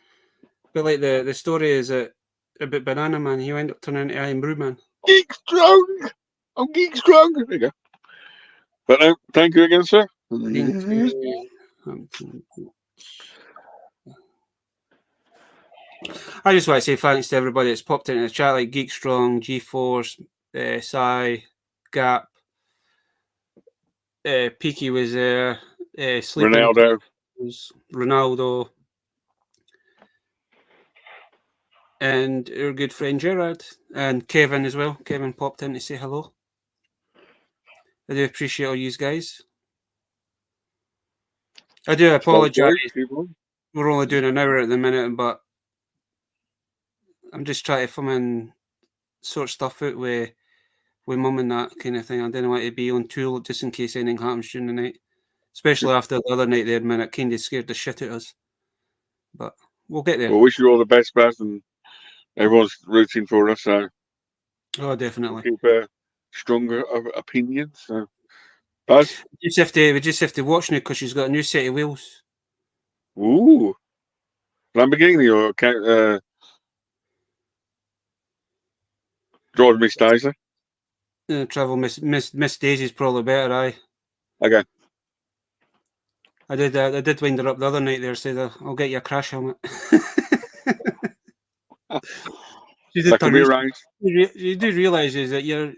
but like the story is about Banana Man, he end up turning into Iron Brew Man. Geek strong. I'm geek strong. There you go. But thank you again, sir. I just want to say thanks to everybody that's popped into the chat, like Geek Strong, G-Force, Sai, Gap, Peaky was there, Sleeping Ronaldo. was Ronaldo, and our good friend Gerard, and Kevin as well. Kevin popped in to say hello. I do appreciate all you guys. I do apologise. We're only doing an hour at the minute, but I'm just trying to come and sort stuff out with mum and that kind of thing. I didn't want to be on tour just in case anything happens during the night, especially after the other night there, man. It kind of scared the shit out of us. But we'll get there. Well, wish you all the best, Baz, and everyone's rooting for us. So, oh, definitely. We'll keep stronger opinions. So, Baz, we just have to watch now because she's got a new set of wheels. Ooh, Lamborghini or drive Miss Daisy. Travel Miss Daisy's probably better. Aye. Okay. I did wind her up the other night there. Said I'll get you a crash helmet. That can be arranged. You do realise is that you're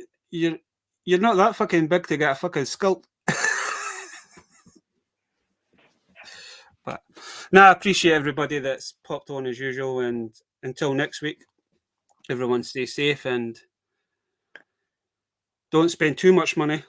not that fucking big to get a fucking sculpt. But I appreciate everybody that's popped on as usual, and until next week, everyone stay safe and don't spend too much money